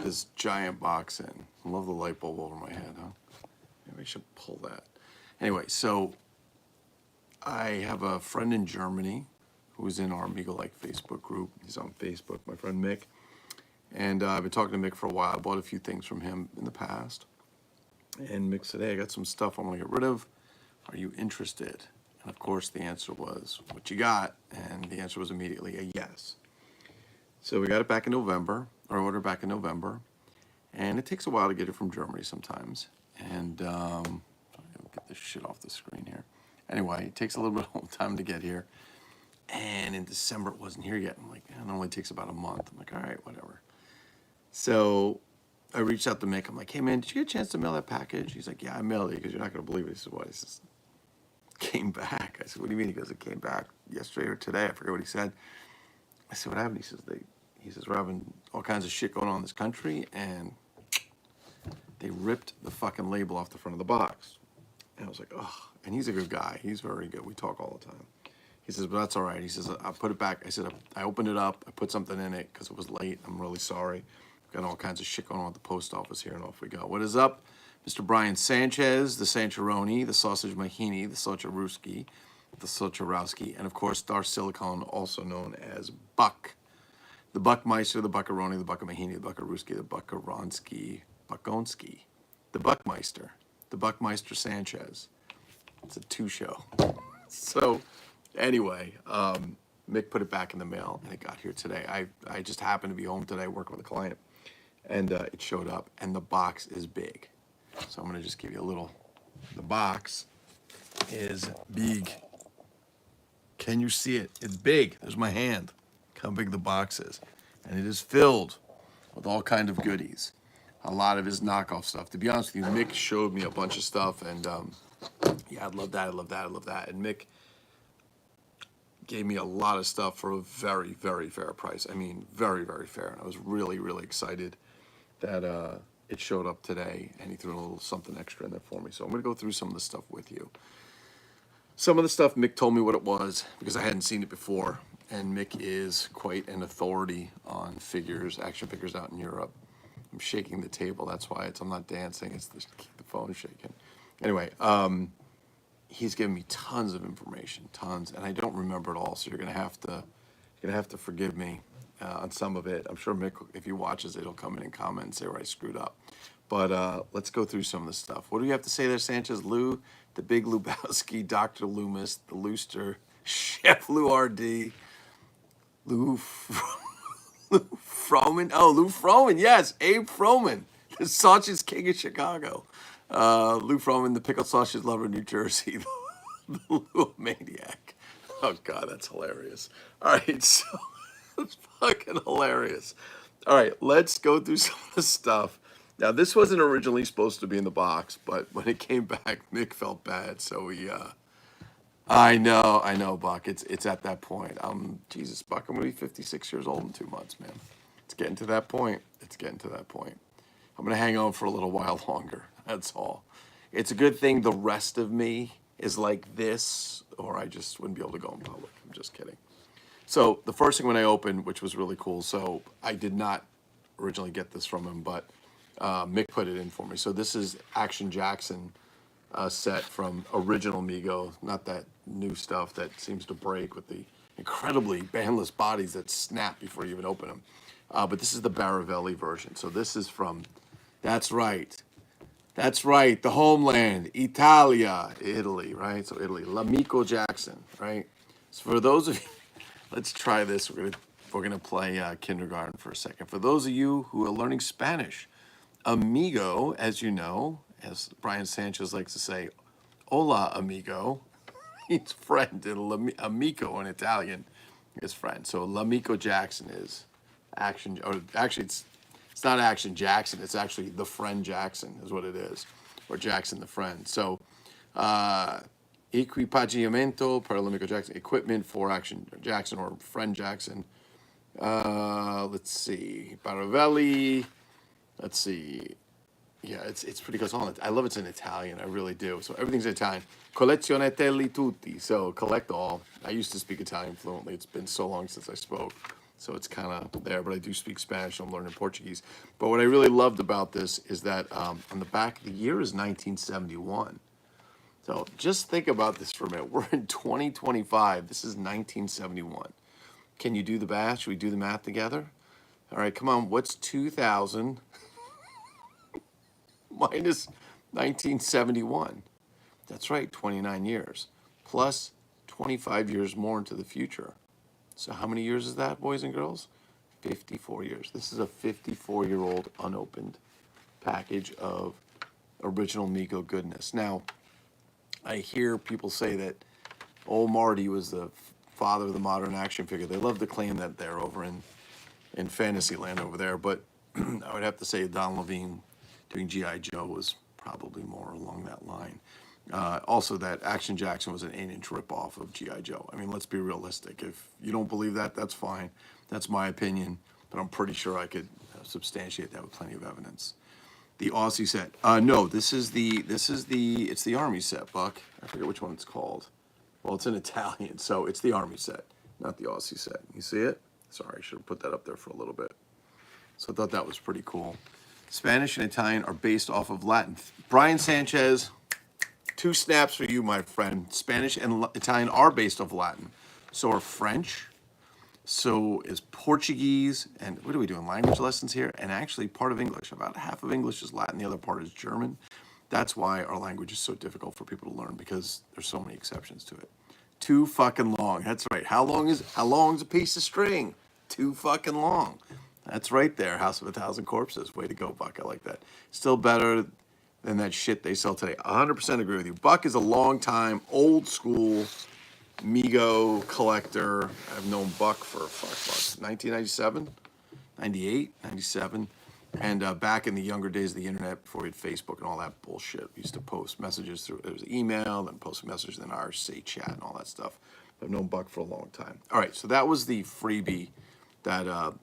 this giant box in. I love the light bulb over my head, huh? Maybe I should pull that. Anyway, so I have a friend in Germany who's in our MyMegoLike Facebook group. He's on Facebook, my friend Mick. And I've been talking to Mick for a while. I bought a few things from him in the past. And Mick said, hey, I got some stuff I want to get rid of. Are you interested? And of course, the answer was, what you got? And the answer was immediately a yes. So we got it back in November, or ordered back in November. And it takes a while to get it from Germany sometimes. And I'll get this shit off the screen here. Anyway, it takes a little bit of time to get here. And in December, it wasn't here yet. I'm like, it only takes about a month. I'm like, all right, whatever. So I reached out to Mick. I'm like, hey, man, did you get a chance to mail that package? He's like, yeah, I mailed it because you're not going to believe it. He said, what? He says, came back. I said, what do you mean? He goes, it came back yesterday or today. I forget what he said. I said, what happened? He says, we're having all kinds of shit going on in this country, and they ripped the fucking label off the front of the box. And I was like, oh. And he's a good guy. He's very good. We talk all the time. He says, but that's all right. He says, I'll put it back. I said, I opened it up. I put something in it because it was late. I'm really sorry. Got all kinds of shit going on at the post office here, and off we go. What is up? Mr. Brian Sanchez, the Sancharoni, the Sausage Mahini, the Socharuski, the Socharowski, and of course, Dar Silicon, also known as Buck. The Buckmeister, the Buckaroni, the Buckamahini, the Buckaruski, the Buckaronsky, Buckonski, the Buckmeister, the Buckmeister Sanchez. It's a two-show. So, anyway, Mick put it back in the mail, and it got here today. I just happened to be home today working with a client, and it showed up, and the box is big. So I'm going to just give you a little. The box is big. Can you see it? It's big. There's my hand. Look how big the box is. And it is filled with all kind of goodies. A lot of his knockoff stuff. To be honest with you, Mick showed me a bunch of stuff, and yeah, I love that, I love that, I love that. And Mick gave me a lot of stuff for a very, very fair price. I mean, very, very fair. And I was really, really excited that it showed up today, and he threw a little something extra in there for me. So I'm going to go through some of the stuff with you. Some of the stuff, Mick told me what it was because I hadn't seen it before. And Mick is quite an authority on figures, action figures out in Europe. I'm shaking the table. That's why I'm not dancing. It's the phone shaking. Anyway, he's given me tons of information, tons, and I don't remember it all. So you're gonna have to forgive me on some of it. I'm sure Mick, if he watches it, he'll come in and comment and say where I screwed up. But let's go through some of the stuff. What do you have to say there, Sanchez? Lou, the Big Lubowski, Dr. Loomis, the Looster, Chef Lou R.D., Lou Froman. Oh, Lou Froman. Yes, Abe Froman, the sausage king of Chicago. Lou Froman, the pickle sausage lover of New Jersey. The Lou Maniac. Oh, God, that's hilarious. All right, so it's fucking hilarious. All right, let's go through some of the stuff. Now, this wasn't originally supposed to be in the box, but when it came back, Mick felt bad, so he... I know, Buck. It's at that point. Jesus, Buck, I'm going to be 56 years old in 2 months, man. It's getting to that point. It's getting to that point. I'm going to hang on for a little while longer. That's all. It's a good thing the rest of me is like this, or I just wouldn't be able to go in public. I'm just kidding. So the first thing when I opened, which was really cool, so I did not originally get this from him, but Mick put it in for me. So this is Action Jackson set from original Mego, not that new stuff that seems to break with the incredibly bandless bodies that snap before you even open them. But this is the Baravelli version. So this is from, that's right, the homeland, Italia, Italy, right? So Italy, L'Amico Jackson, right? So for those of you, let's try this. We're gonna play kindergarten for a second. For those of you who are learning Spanish, amigo, as you know, as Brian Sanchez likes to say, hola, amigo. He's friend, and amico in Italian is friend. So L'Amico Jackson is Action, or actually it's not Action Jackson, it's actually the friend Jackson is what it is, or Jackson the friend. So equipaggiamento per L'Amico Jackson, equipment for Action Jackson or friend Jackson. Let's see, Baravelli, let's see. Yeah, it's pretty goes on. I love it's in Italian. I really do. So everything's in Italian. Collezionatelli tutti. So collect all. I used to speak Italian fluently. It's been so long since I spoke. So it's kind of there, but I do speak Spanish. I'm learning Portuguese. But what I really loved about this is that on the back, the year is 1971. So just think about this for a minute. We're in 2025. This is 1971. Can you do the math? Should we do the math together? All right, come on. What's 2000 minus 1971? That's right, 29 years. Plus 25 years more into the future. So how many years is that, boys and girls? 54 years. This is a 54-year-old unopened package of original Mego goodness. Now, I hear people say that old Marty was the father of the modern action figure. They love to claim that they're over in Fantasyland over there, but I would have to say Don Levine doing G.I. Joe was probably more along that line. Also, that Action Jackson was an 8-inch ripoff of G.I. Joe. I mean, let's be realistic. If you don't believe that, that's fine. That's my opinion, but I'm pretty sure I could substantiate that with plenty of evidence. The Aussie set. No, it's the Army set, Buck. I forget which one it's called. Well, it's in Italian, so it's the Army set, not the Aussie set. You see it? Sorry, I should have put that up there for a little bit. So I thought that was pretty cool. Spanish and Italian are based off of Latin. Brian Sanchez, 2 snaps for you, my friend. Spanish and Italian are based off Latin. So are French. So is Portuguese. And what are we doing? Language lessons here? And actually part of English. About half of English is Latin. The other part is German. That's why our language is so difficult for people to learn, because there's so many exceptions to it. Too fucking long. That's right. How long is a piece of string? Too fucking long. That's right there. House of a Thousand Corpses. Way to go, Buck. I like that. Still better than that shit they sell today. 100% agree with you. Buck is a long time, old school Mego collector. I've known Buck for 1997, 98, 97. And back in the younger days of the internet, before we had Facebook and all that bullshit, we used to post messages through, there was email, then post a message, then RSA chat and all that stuff. I've known Buck for a long time. All right, so that was the freebie that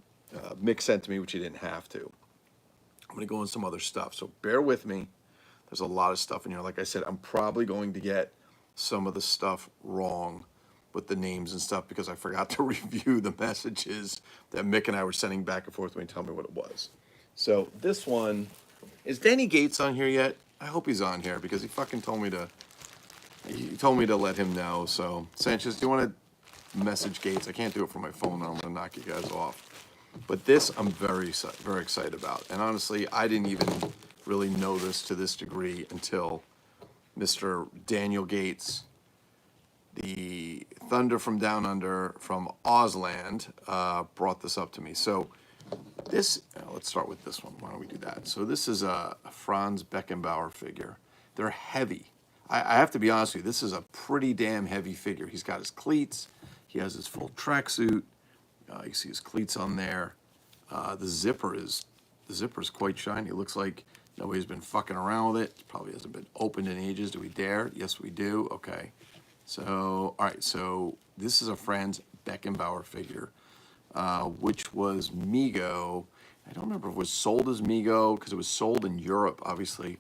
Mick sent to me, which he didn't have to. I'm going to go on some other stuff, so bear with me. There's a lot of stuff in here. Like I said, I'm probably going to get some of the stuff wrong with the names and stuff because I forgot to review the messages that Mick and I were sending back and forth when he told me what it was. So this one, is Danny Gates on here yet? I hope he's on here because he fucking told me to let him know. So Sanchez, do you want to message Gates? I can't do it from my phone or I'm going to knock you guys off. But this I'm very, very excited about. And honestly, I didn't even really know this to this degree until Mr. Daniel Gates, the Thunder from Down Under from Ozland, brought this up to me. So this, let's start with this one. Why don't we do that? So this is a Franz Beckenbauer figure. They're heavy. I have to be honest with you, this is a pretty damn heavy figure. He's got his cleats. He has his full tracksuit. You see his cleats on there. The zipper is quite shiny. It looks like nobody's been fucking around with it. It probably hasn't been opened in ages. Do we dare? Yes, we do. Okay. So, all right. So this is a Franz Beckenbauer figure, which was Mego. I don't remember if it was sold as Mego because it was sold in Europe, obviously.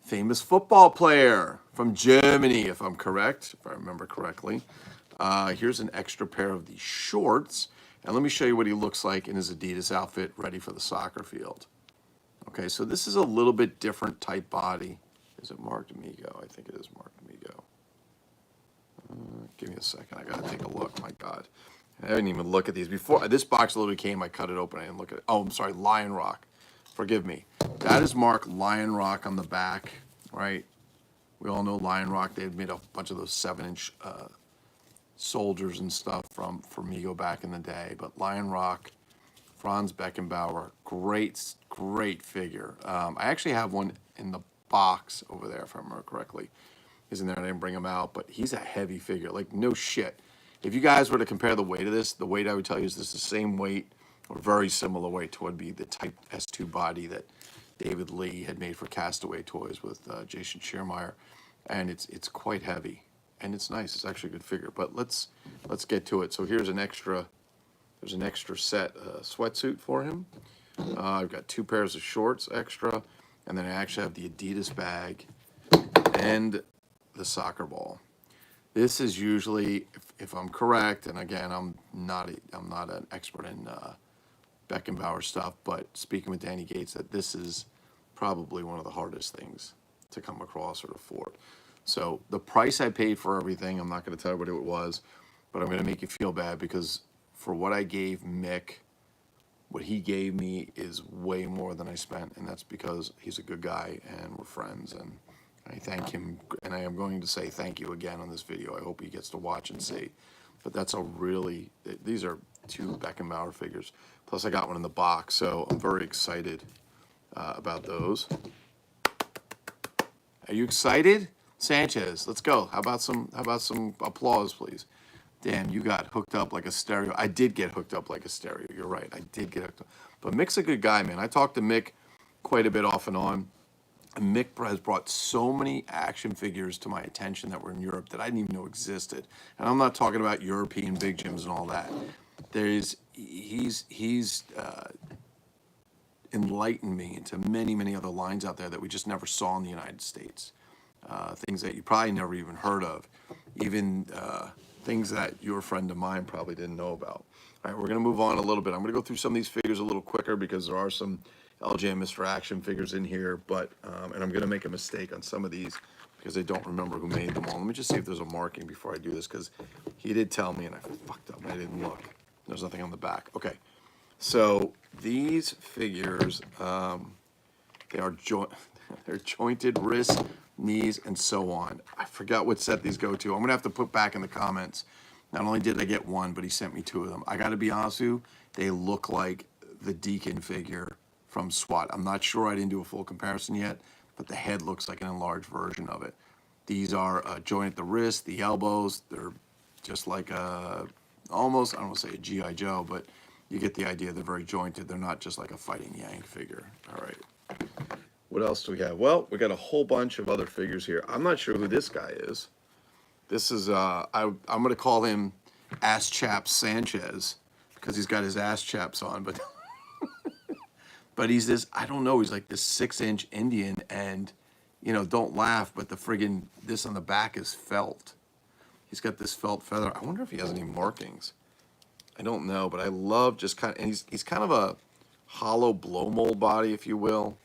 Famous football player from Germany, if I'm correct, if I remember correctly. Here's an extra pair of these shorts. And let me show you what he looks like in his Adidas outfit ready for the soccer field. Okay, so this is a little bit different type body. Is it marked Mego? I think it is marked Mego. Give me a second. I got to take a look. My God. I didn't even look at these. Before this box literally came, I cut it open. I didn't look at it. Oh, I'm sorry. Lion Rock. Forgive me. That is marked Lion Rock on the back, right? We all know Lion Rock. They had made a bunch of those 7-inch soldiers and stuff for Mego back in the day. But Lion Rock, Franz Beckenbauer, great figure. I actually have one in the box over there, if I remember correctly. He's in there. I didn't bring him out, but he's a heavy figure. Like, no shit. If you guys were to compare the weight of this, the weight I would tell you is this is the same weight or very similar weight to what would be the Type S2 body that David Lee had made for Castaway Toys with Jason Schiermeyer. And it's quite heavy. And it's nice. It's actually a good figure. But let's get to it. So here's an extra set sweatsuit for him. I've got 2 pairs of shorts extra. And then I actually have the Adidas bag and the soccer ball. This is usually, if I'm correct, and again, I'm not an expert in Beckenbauer stuff, but speaking with Danny Gates, that this is probably one of the hardest things to come across or to afford. So the price I paid for everything, I'm not going to tell you what it was, but I'm going to make you feel bad because for what I gave Mick, what he gave me is way more than I spent, and that's because he's a good guy and we're friends, and I thank him, and I am going to say thank you again on this video. I hope he gets to watch and see. But that's a really, these are 2 Beckenbauer figures. Plus I got one in the box, so I'm very excited about those. Are you excited? Sanchez, let's go. How about some applause, please? Damn, you got hooked up like a stereo. I did get hooked up like a stereo. You're right. I did get hooked up. But Mick's a good guy, man. I talked to Mick quite a bit off and on. And Mick has brought so many action figures to my attention that were in Europe that I didn't even know existed. And I'm not talking about European big gyms and all that. He's enlightened me into many, many other lines out there that we just never saw in the United States. Things that you probably never even heard of. Even things that your friend of mine probably didn't know about. All right, we're going to move on a little bit. I'm going to go through some of these figures a little quicker because there are some LJ and Mr. Action figures in here, but and I'm going to make a mistake on some of these because I don't remember who made them all. Let me just see if there's a marking before I do this because he did tell me and I fucked up and I didn't look. There's nothing on the back. Okay, so these figures, they are they're jointed wrists, knees, and so on. I forgot what set these go to. I'm going to have to put back in the comments. Not only did I get one, but he sent me 2 of them. I got to be honest with you, they look like the Deacon figure from SWAT. I'm not sure, I didn't do a full comparison yet, but the head looks like an enlarged version of it. These are jointed at the wrist, the elbows. They're just like almost, I don't want to say a G.I. Joe, but you get the idea. They're very jointed. They're not just like a fighting Yang figure. All right. What else do we have? Well, we got a whole bunch of other figures here. I'm not sure who this guy is. This is, I'm going to call him Ass Chaps Sanchez because he's got his ass chaps on, but but he's this, I don't know, he's like this 6-inch Indian, and, you know, don't laugh, but the friggin', this on the back is felt. He's got this felt feather. I wonder if he has any markings. I don't know, but I love just kind of, and he's kind of a hollow blow mold body, if you will.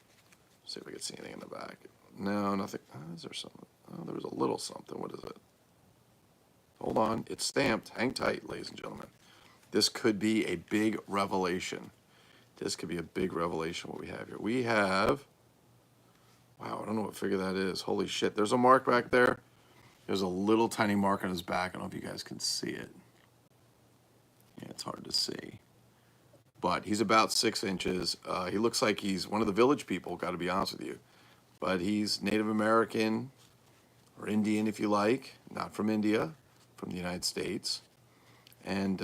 Let's see if we can see anything in the back. No, nothing. Is there something? Oh, there was a little something. What is it? Hold on. It's stamped. Hang tight, ladies and gentlemen. This could be a big revelation. This could be a big revelation what we have here. We have, wow, I don't know what figure that is. Holy shit. There's a mark back there. There's a little tiny mark on his back. I don't know if you guys can see it. Yeah, it's hard to see. But he's about 6 inches. He looks like he's one of the village people, got to be honest with you. But he's Native American or Indian, if you like. Not from India, from the United States. And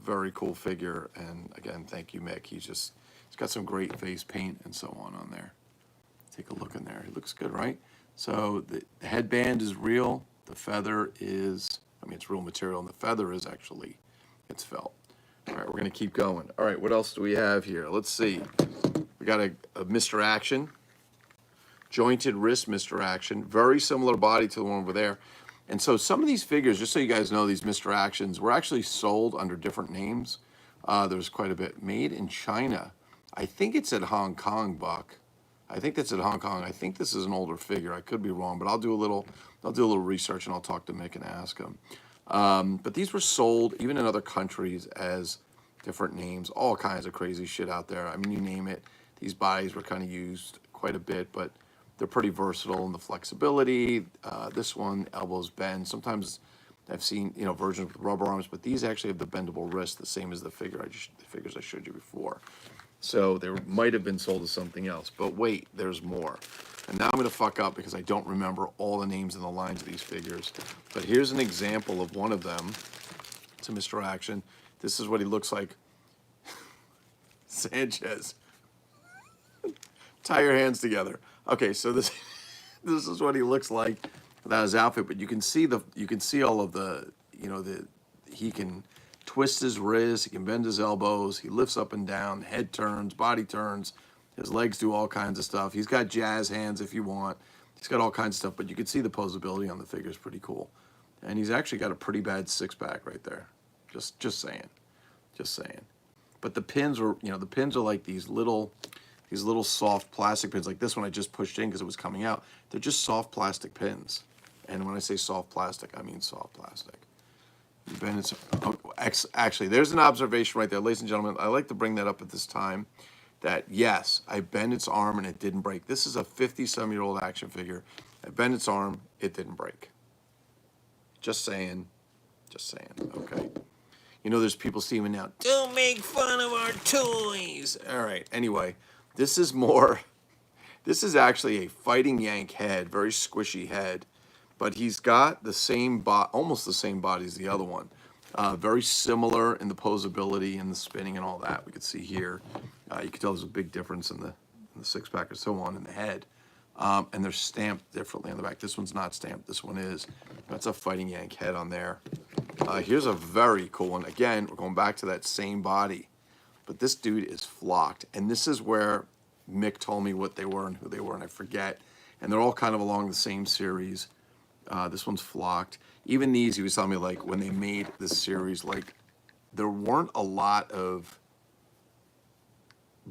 very cool figure. And again, thank you, Mick. He's got some great face paint and so on there. Take a look in there. It looks good, right? So the headband is real. The feather is, I mean, it's real material, and the feather is actually, it's felt. All right, we're going to keep going. All right, what else do we have here? Let's see. We got a Mr. Action. Jointed wrist Mr. Action. Very similar body to the one over there. And so some of these figures, just so you guys know, these Mr. Actions were actually sold under different names. There's quite a bit. Made in China. I think it's at Hong Kong, Buck. I think that's at Hong Kong. I think this is an older figure. I could be wrong, but I'll do a little research and I'll talk to Mick and ask him. But these were sold even in other countries as different names, all kinds of crazy shit out there. I mean, you name it. These bodies were kind of used quite a bit, but they're pretty versatile in the flexibility. This one, elbows bend. Sometimes I've seen, you know, versions with rubber arms, but these actually have the bendable wrist, the same as the figures I showed you before. So they might have been sold as something else, but wait, there's more. And now I'm going to fuck up because I don't remember all the names and the lines of these figures. But here's an example of one of them. It's a Mr. Action. This is what he looks like. Sanchez. Tie your hands together. Okay, so this is what he looks like without his outfit. But you can see all of the, you know, he can twist his wrists, he can bend his elbows, he lifts up and down, head turns, body turns, his legs do all kinds of stuff. He's got jazz hands if you want. He's got all kinds of stuff, but you can see the posability on the figure is pretty cool. And he's actually got a pretty bad six-pack right there. Just saying. Just saying. But the pins are, the pins are like these little soft plastic pins. Like this one I just pushed in because it was coming out. They're just soft plastic pins. And when I say soft plastic, I mean soft plastic. Actually, there's an observation right there, ladies and gentlemen. I like to bring that up at this time. That yes, I bent its arm and it didn't break. This is a 50-some-year-old action figure. I bent its arm, it didn't break. Just saying. Just saying. Okay. There's people steaming now. Don't make fun of our toys. All right. Anyway, this is actually a Fighting Yank head, very squishy head, but he's got the same almost the same body as the other one. Very similar in the posability and the spinning and all that. We could see here. You can tell there's a big difference in the six-pack and so on in the head. And they're stamped differently on the back. This one's not stamped. This one is. That's a Fighting Yank head on there. Here's a very cool one. Again, we're going back to that same body. But this dude is flocked. And this is where Mick told me what they were and who they were, and I forget. And they're all kind of along the same series. This one's flocked. Even these, he was telling me, like, when they made this series, like, there weren't a lot of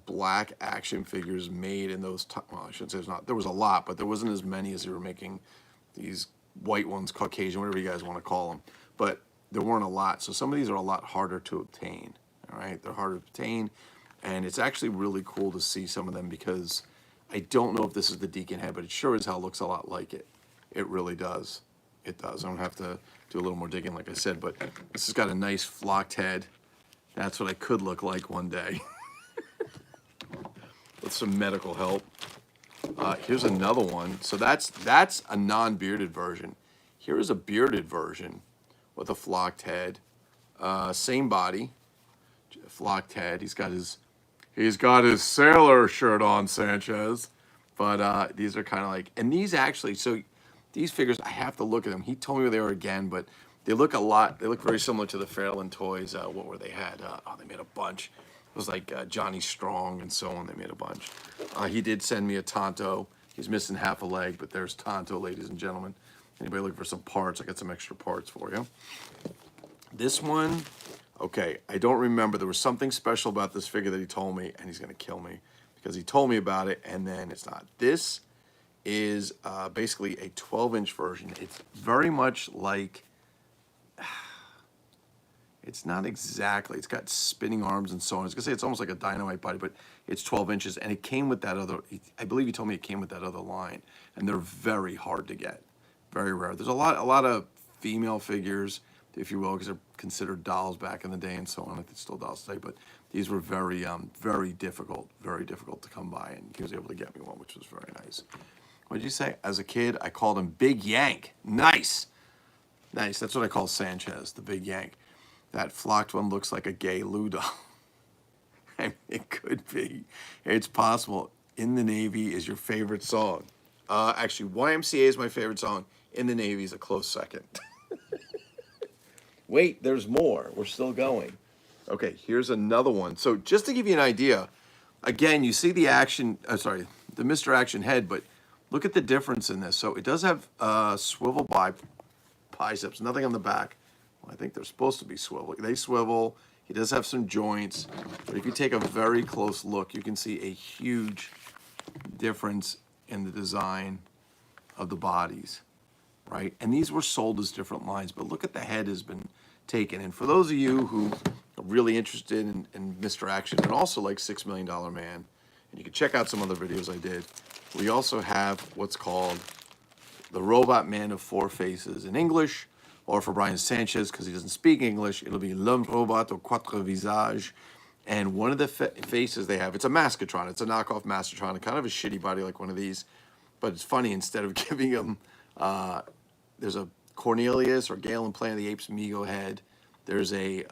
black action figures made in those well, I shouldn't say there's not. There was a lot, but there wasn't as many as they were making these white ones, Caucasian, whatever you guys want to call them. But there weren't a lot. So some of these are a lot harder to obtain. All right, they're harder to obtain. And it's actually really cool to see some of them because I don't know if this is the Deacon head, but it sure as hell looks a lot like it. It really does. It does. I don't have to do a little more digging, like I said, but this has got a nice flocked head. That's what I could look like one day. With some medical help. Here's another one. So that's a non-bearded version. Here is a bearded version with a flocked head. Same body, flocked head. He's got his sailor shirt on, Sanchez. But these are kind of like, and these actually, so these figures, I have to look at them. He told me where they were again, but they look they look very similar to the Fairland toys. What were they had? They made a bunch. It was like Johnny Strong and so on. They made a bunch. He did send me a Tonto. He's missing half a leg, but there's Tonto, ladies and gentlemen. Anybody looking for some parts? I got some extra parts for you. This one, okay, I don't remember. There was something special about this figure that he told me, and he's going to kill me because he told me about it, and then it's not. This is basically a 12-inch version. It's very much like... It's not exactly. It's got spinning arms and so on. I was going to say it's almost like a dynamite body, but it's 12 inches. And it came with that other, I believe he told me it came with that other line. And they're very hard to get. Very rare. There's a lot of female figures, if you will, because they're considered dolls back in the day and so on. I think it's still dolls today. But these were very difficult to come by. And he was able to get me one, which was very nice. What did you say? As a kid, I called him Big Yank. Nice. Nice. That's what I call Sanchez, the Big Yank. That flocked one looks like a gay Lou doll. I mean, it could be. It's possible. In the Navy is your favorite song. Actually, YMCA is my favorite song. In the Navy is a close second. Wait, there's more. We're still going. Okay, here's another one. So just to give you an idea, again, you see the the Mr. Action head, but look at the difference in this. So it does have swivel biceps, nothing on the back. I think they're supposed to be swivel. They swivel. He does have some joints. But if you take a very close look, you can see a huge difference in the design of the bodies, right? And these were sold as different lines. But look at the head has been taken. And for those of you who are really interested in Mr. Action and also like $6 Million Man, and you can check out some other videos I did, we also have what's called the Robot Man of Four Faces in English. Or for Brian Sanchez, because he doesn't speak English, it'll be L'Homme Robot aux Quatre Visages. And one of the faces they have, it's a Maskatron. It's a knockoff Maskatron, kind of a shitty body like one of these. But it's funny, instead of giving him, there's a Cornelius or Galen Planet of the Apes Mego head. There's a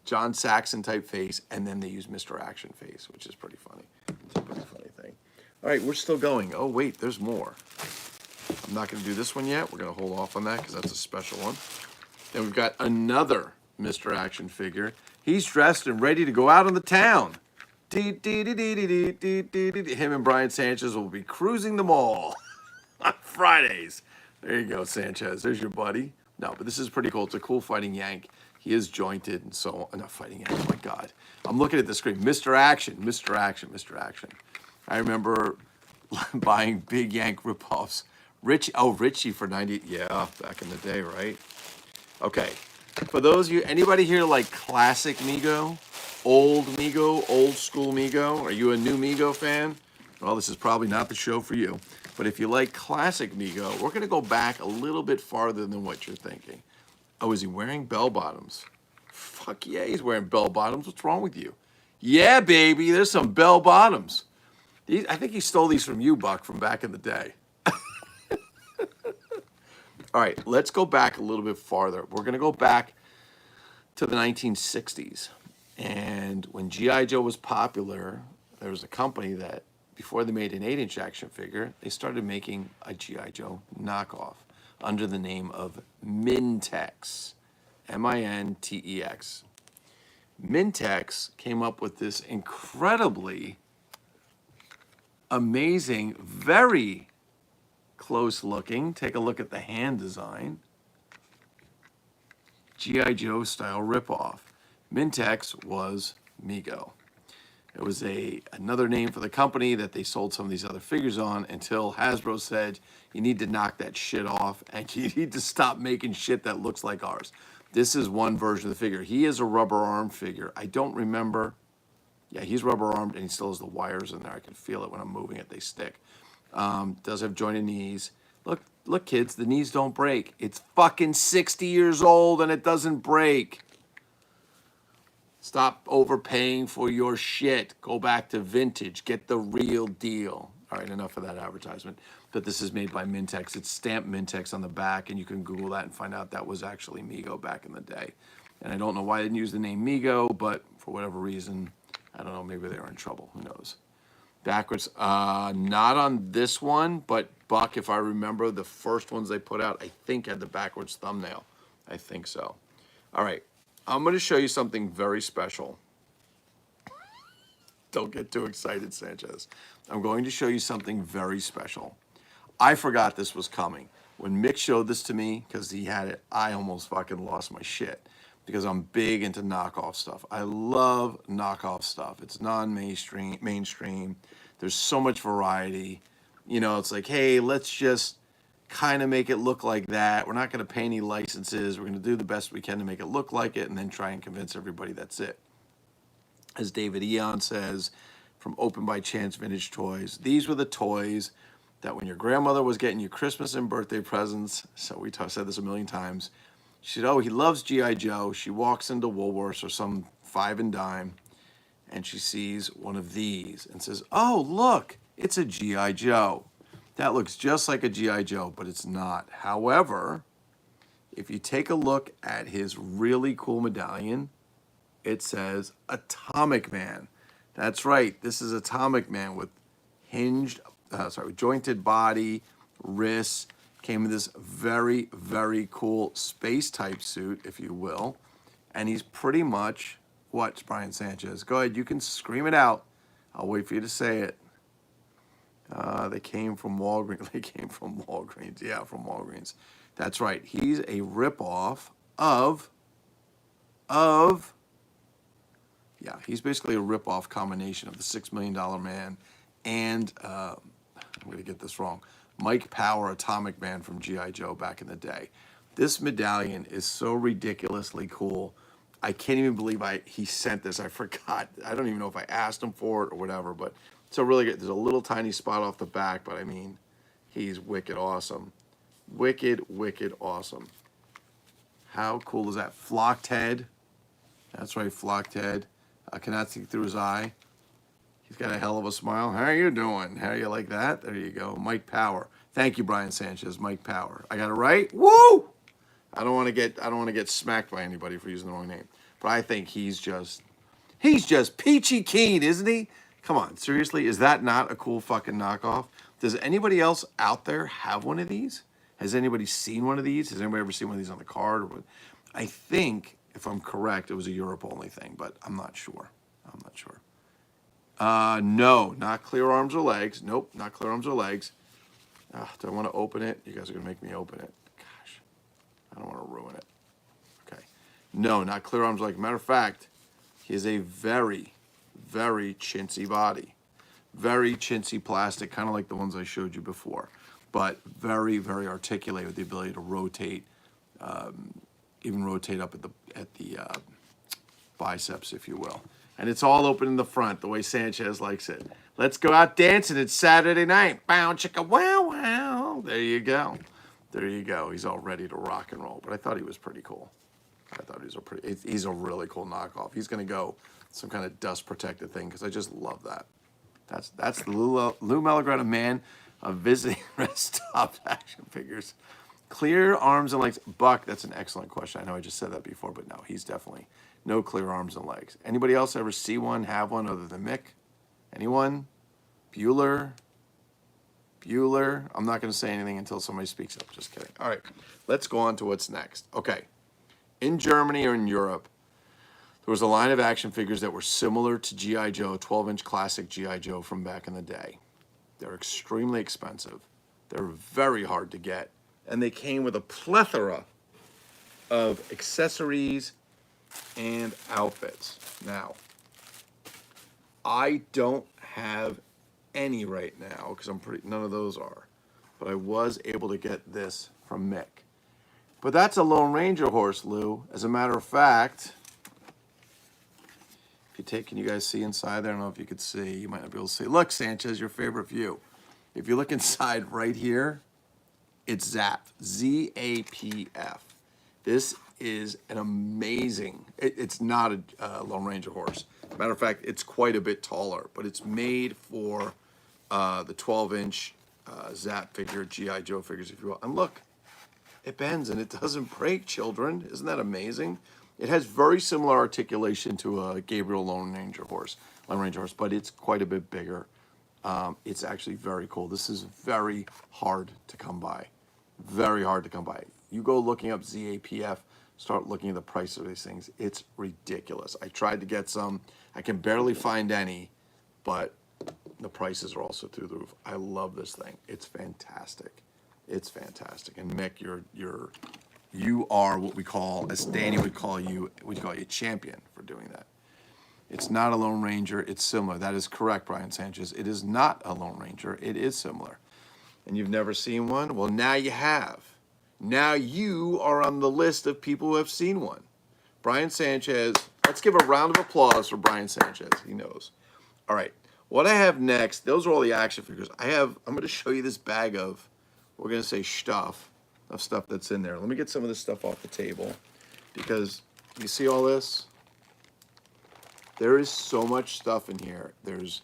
John Saxon type face, and then they use Mr. Action face, which is pretty funny. It's a pretty funny thing. All right, we're still going. Oh, wait, there's more. I'm not going to do this one yet. We're going to hold off on that because that's a special one. Then we've got another Mr. Action figure. He's dressed and ready to go out on the town. Him and Brian Sanchez will be cruising the mall on Fridays. There you go, Sanchez. There's your buddy. No, but this is pretty cool. It's a cool fighting yank. He is jointed and so on. Not fighting yank, oh my God. I'm looking at the screen. Mr. Action, Mr. Action, Mr. Action. I remember buying big yank ripoffs. Richie for 90. Yeah, back in the day, right? Okay. For those of you, anybody here like classic Mego? Old Mego, old school Mego? Are you a new Mego fan? Well, this is probably not the show for you. But if you like classic Mego, we're going to go back a little bit farther than what you're thinking. Oh, is he wearing bell bottoms? Fuck yeah, he's wearing bell bottoms. What's wrong with you? Yeah, baby, there's some bell bottoms. I think he stole these from you, Buck, from back in the day. All right, let's go back a little bit farther. We're going to go back to the 1960s. And when G.I. Joe was popular, there was a company that, before they made an 8-inch action figure, they started making a G.I. Joe knockoff under the name of Mintex, M-I-N-T-E-X. Mintex came up with this incredibly amazing, very close looking, take a look at the hand design, G.I. Joe style ripoff. Mintex was Mego. It was another name for the company that they sold some of these other figures on until Hasbro said, you need to knock that shit off and you need to stop making shit that looks like ours. This is one version of the figure. He is a rubber arm figure. I don't remember. Yeah, he's rubber armed and he still has the wires in there. I can feel it when I'm moving it. They stick. Does have jointed knees. Look, kids, the knees don't break. It's fucking 60 years old and it doesn't break. Stop overpaying for your shit. Go back to vintage. Get the real deal. All right, enough of that advertisement. But this is made by Mintex. It's stamped Mintex on the back, and you can Google that and find out that was actually Mego back in the day. And I don't know why they didn't use the name Mego, but for whatever reason, I don't know, maybe they were in trouble. Who knows? Backwards. Not on this one, but Buck, if I remember, the first ones they put out, I think had the backwards thumbnail. I think so. All right. I'm going to show you something very special. Don't get too excited, Sanchez. I'm going to show you something very special. I forgot this was coming. When Mick showed this to me, because he had it, I almost fucking lost my shit. Because I'm big into knockoff stuff. I love knockoff stuff. It's non-mainstream. There's so much variety. You know, it's like, hey, let's just kind of make it look like that. We're not going to pay any licenses. We're going to do the best we can to make it look like it and then try and convince everybody that's it. As David Eon says, from Open by Chance Vintage Toys, these were the toys that when your grandmother was getting you Christmas and birthday presents, so we said this a million times, she said, oh, he loves G.I. Joe. She walks into Woolworths or some five and dime, and she sees one of these and says, oh, look, it's a G.I. Joe. That looks just like a G.I. Joe, but it's not. However, if you take a look at his really cool medallion, it says Atomic Man. That's right. This is Atomic Man with jointed body, wrists. Came in this very, very cool space type suit, if you will. And he's pretty much, what, Brian Sanchez? Go ahead, you can scream it out. I'll wait for you to say it. They came from Walgreens. They came from Walgreens. Yeah, from Walgreens. That's right. He's a ripoff of. Yeah, he's basically a ripoff combination of the $6 Million Man and I'm going to get this wrong. Mike Power, Atomic Man from G.I. Joe back in the day. This medallion is so ridiculously cool. I can't even believe he sent this. I forgot. I don't even know if I asked him for it or whatever, but it's a really good. There's a little tiny spot off the back, but I mean, he's wicked awesome. Wicked, wicked awesome. How cool is that? Flocked head. That's right, flocked head. I cannot see through his eye. He's got a hell of a smile. How are you doing? How you like that? There you go. Mike Power. Thank you, Brian Sanchez. Mike Power. I got it right? Woo! I don't want to get smacked by anybody for using the wrong name. But I think he's just peachy keen, isn't he? Come on, seriously, is that not a cool fucking knockoff? Does anybody else out there have one of these? Has anybody seen one of these? Has anybody ever seen one of these on the card? I think, if I'm correct, it was a Europe only thing, but I'm not sure. No, not clear arms or legs. Nope, not clear arms or legs. Do I want to open it? You guys are going to make me open it. Gosh. I don't want to ruin it. Okay. No, not clear arms like. Matter of fact, he has a very, very chintzy body. Very chintzy plastic, kind of like the ones I showed you before. But very, very articulate with the ability to rotate, even rotate up at the biceps, if you will. And it's all open in the front, the way Sanchez likes it. Let's go out dancing. It's Saturday night. Bow, chicka, wow, wow. There you go. There you go. He's all ready to rock and roll. But I thought he was pretty cool. I thought he's a really cool knockoff. He's going to go some kind of dust protected thing because I just love that. That's the Lou Malagretta man of visiting rest stop action figures. Clear arms and legs. Buck, that's an excellent question. I know I just said that before, but no, he's definitely no clear arms and legs. Anybody else ever see one, have one other than Mick? Anyone? Bueller? I'm not going to say anything until somebody speaks up. Just kidding. All right, let's go on to what's next. Okay, in Germany or in Europe, there was a line of action figures that were similar to G.I. Joe, 12-inch classic G.I. Joe from back in the day. They're extremely expensive. They're very hard to get. And they came with a plethora of accessories and outfits. Now, I don't have any right now because none of those are. But I was able to get this from Mick. But that's a Lone Ranger horse, Lou. As a matter of fact, can you guys see inside there? I don't know if you could see. You might not be able to see. Look, Sanchez, your favorite view. If you look inside right here, it's Zap, Z-A-P-F. This is an amazing, it's not a Lone Ranger horse. Matter of fact, it's quite a bit taller, but it's made for the 12-inch Zap figure, G.I. Joe figures, if you will. And look, it bends and it doesn't break, children. Isn't that amazing? It has very similar articulation to a Gabriel Lone Ranger horse, but it's quite a bit bigger. It's actually very cool. This is very hard to come by. Very hard to come by. You go looking up ZAPF, start looking at the price of these things. It's ridiculous. I tried to get some. I can barely find any, but the prices are also through the roof. I love this thing. It's fantastic. It's fantastic. And Mick, you are what we call, as Danny would call you, a champion for doing that. It's not a Lone Ranger. It's similar. That is correct, Brian Sanchez. It is not a Lone Ranger. It is similar. And you've never seen one? Well, now you have. Now you are on the list of people who have seen one. Brian Sanchez. Let's give a round of applause for Brian Sanchez. He knows. All right. What I have next, those are all the action figures. I'm going to show you this bag of, we're going to say stuff that's in there. Let me get some of this stuff off the table because you see all this? There is so much stuff in here. There's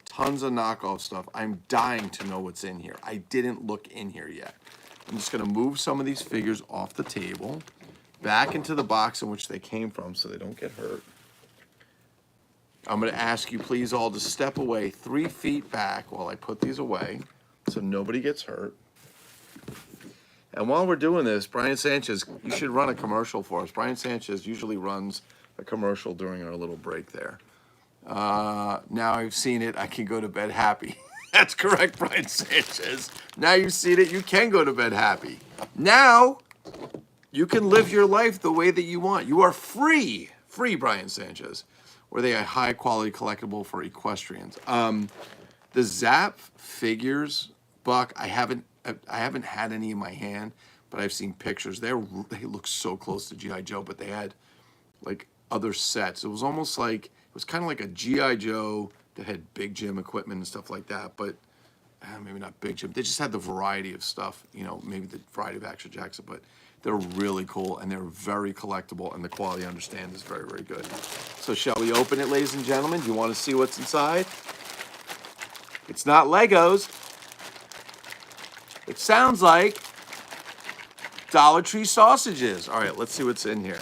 tons of knockoff stuff. I'm dying to know what's in here. I didn't look in here yet. I'm just going to move some of these figures off the table, back into the box in which they came from so they don't get hurt. I'm going to ask you please all to step away 3 feet back while I put these away so nobody gets hurt. And while we're doing this, Brian Sanchez, you should run a commercial for us. Brian Sanchez usually runs a commercial during our little break there. Now I've seen it, I can go to bed happy. That's correct, Brian Sanchez. Now you've seen it, you can go to bed happy. Now you can live your life the way that you want. You are free, Brian Sanchez. Were they a high quality collectible for equestrians? The Zap figures, Buck, I haven't had any in my hand, but I've seen pictures. They look so close to G.I. Joe, but they had like other sets. It was almost like, it was kind of like a G.I. Joe that had big gym equipment and stuff like that, but maybe not big gym. They just had the variety of stuff, maybe the variety of Action Jackson, but they're really cool and they're very collectible and the quality, I understand, is very, very good. So shall we open it, ladies and gentlemen? Do you want to see what's inside? It's not Legos. It sounds like Dollar Tree sausages. All right, let's see what's in here.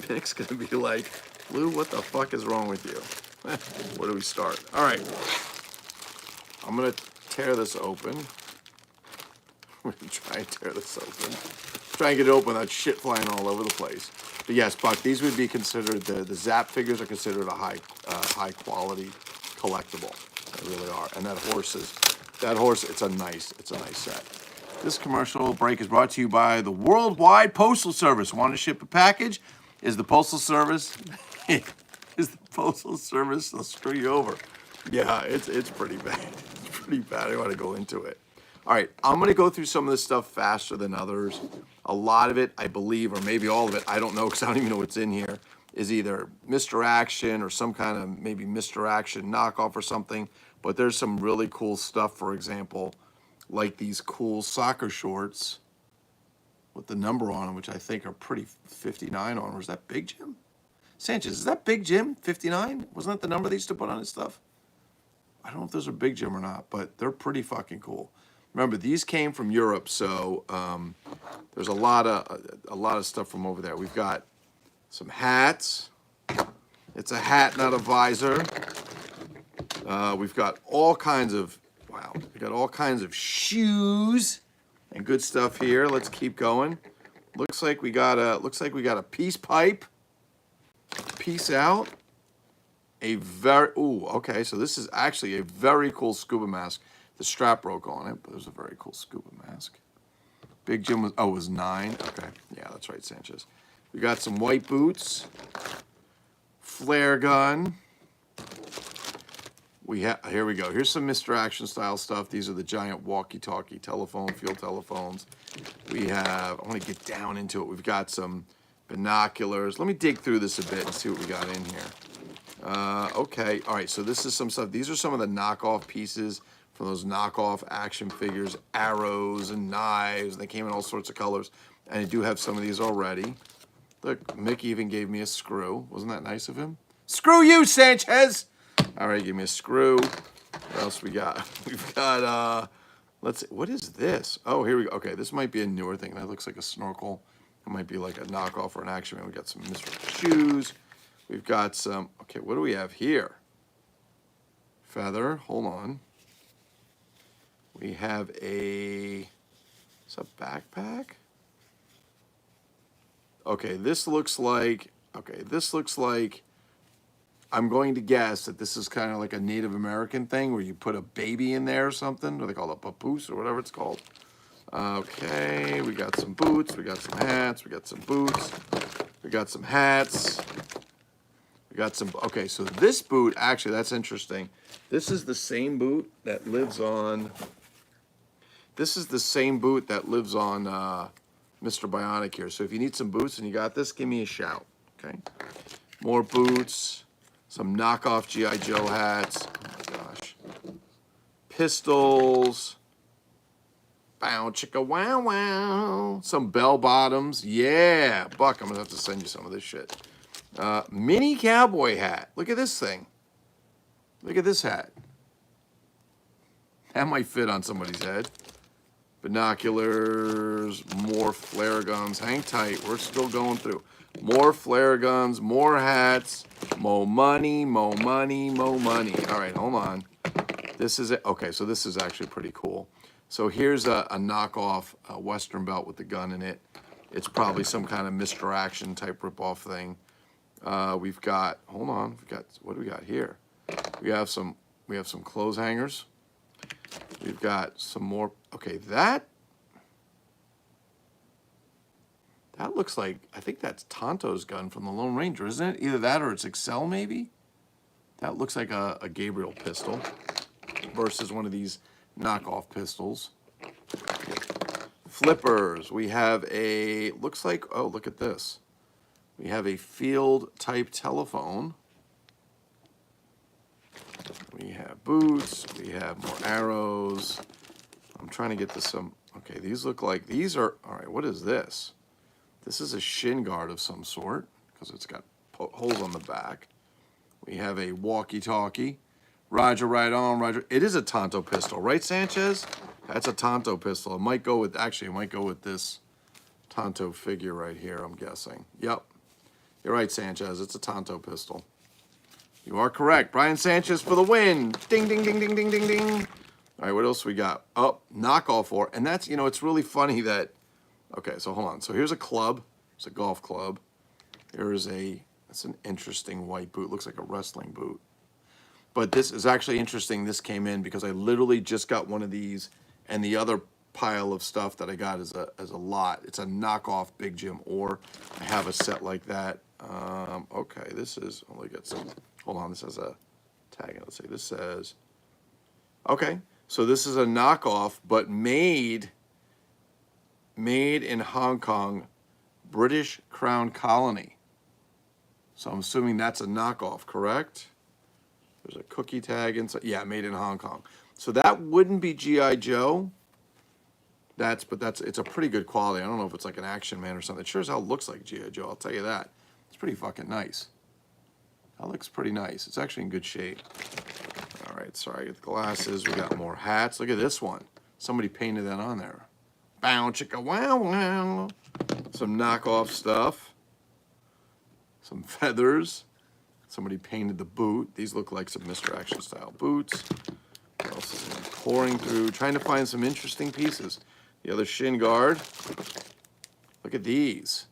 Nick's going to be like, Lou, what the fuck is wrong with you? Where do we start? All right. I'm going to tear this open. I'm going to try and tear this open. Try and get it open without shit flying all over the place. But yes, Buck, these would be considered, the Zap figures are considered a high quality collectible. They really are. And that horse, it's a nice set. This commercial break is brought to you by the Worldwide Postal Service. Want to ship a package? Is the Postal Service? Is the Postal Service? They'll screw you over. Yeah, it's pretty bad. It's pretty bad. I don't want to go into it. All right, I'm going to go through some of this stuff faster than others. A lot of it, I believe, or maybe all of it, I don't know because I don't even know what's in here, is either Mr. Action or some kind of maybe Mr. Action knockoff or something. But there's some really cool stuff, for example, like these cool soccer shorts with the number on them, which I think are pretty 59 on. Or is that Big Jim? Sanchez, is that Big Jim 59? Wasn't that the number they used to put on his stuff? I don't know if those are Big Jim or not, but they're pretty fucking cool. Remember, these came from Europe, so there's a lot of stuff from over there. We've got some hats. It's a hat, not a visor. We've got all kinds of we got all kinds of shoes and good stuff here. Let's keep going. Looks like we got a peace pipe. Peace out. Okay, so this is actually a very cool scuba mask. The strap broke on it, but it was a very cool scuba mask. Big Jim was 9. Okay, yeah, that's right, Sanchez. We got some white boots, flare gun. Here we go. Here's some Mr. Action style stuff. These are the giant walkie-talkie telephone, field telephones. I want to get down into it. We've got some binoculars. Let me dig through this a bit and see what we got in here. Okay, all right, so this is some stuff. These are some of the knockoff pieces from those knockoff action figures, arrows and knives. They came in all sorts of colors, and I do have some of these already. Look, Mickey even gave me a screw. Wasn't that nice of him? Screw you, Sanchez! All right, give me a screw. What else we got? We've got, let's see, what is this? Oh, here we go. Okay, this might be a newer thing. That looks like a snorkel. It might be like a knockoff or an action man. We got some Mr. Shoes. We've got some, okay, what do we have here? Feather, hold on. We have it's a backpack? Okay, this looks like, I'm going to guess that this is kind of like a Native American thing where you put a baby in there or something. What do they call it, a papoose or whatever it's called? Okay, we got some boots, we got some hats, we got some boots, we got some hats. We got some, okay, so this boot, actually, that's interesting. This is the same boot that lives on, Mr. Bionic here. So if you need some boots and you got this, give me a shout, okay? More boots, some knockoff G.I. Joe hats. Oh my gosh. Pistols. Bow chicka wow wow. Some bell bottoms. Yeah, Buck, I'm gonna have to send you some of this shit. Mini cowboy hat. Look at this thing. Look at this hat. That might fit on somebody's head. Binoculars, more flare guns. Hang tight. We're still going through. More flare guns, more hats, more money, more money, more money. All right, hold on. This is it. Okay, so this is actually pretty cool. So here's a knockoff Western belt with the gun in it. It's probably some kind of Mr. Action type ripoff thing. We've got, hold on, what do we got here? We have some clothes hangers. We've got some more, okay, that looks like, I think that's Tonto's gun from the Lone Ranger, isn't it? Either that or it's Excel, maybe? That looks like a Gabriel pistol versus one of these knockoff pistols. Flippers. We have looks like, oh, look at this. We have a field-type telephone. We have boots. We have more arrows. I'm trying to get to some, okay, these look like, these are, all right, what is this? This is a shin guard of some sort because it's got holes on the back. We have a walkie-talkie. Roger, right on, Roger. It is a Tonto pistol, right, Sanchez? That's a Tonto pistol. It might go with this Tonto figure right here, I'm guessing. Yep. You're right, Sanchez. It's a Tonto pistol. You are correct. Brian Sanchez for the win. Ding, ding, ding, ding, ding, ding, ding. All right, what else we got? Oh, knockoff or, and that's, it's really funny that, okay, so hold on. So here's a club. It's a golf club. That's an interesting white boot. Looks like a wrestling boot. But this is actually interesting. This came in because I literally just got one of these, and the other pile of stuff that I got as a lot. It's a knockoff Big Jim, or I have a set like that. Okay, this is, let me get some, hold on, this has a tag. Let's see, this says, okay, so this is a knockoff, but made in Hong Kong, British Crown Colony. So I'm assuming that's a knockoff, correct? There's a cookie tag inside. Yeah, made in Hong Kong. So that wouldn't be G.I. Joe. It's a pretty good quality. I don't know if it's like an Action Man or something. It sure as hell looks like G.I. Joe, I'll tell you that. It's pretty fucking nice. That looks pretty nice. It's actually in good shape. All right, sorry, I get the glasses. We got more hats. Look at this one. Somebody painted that on there. Bow, chicka, wow, wow. Some knockoff stuff. Some feathers. Somebody painted the boot. These look like some Mr. Action style boots. What else is I'm pouring through, trying to find some interesting pieces. The other shin guard. Look at these.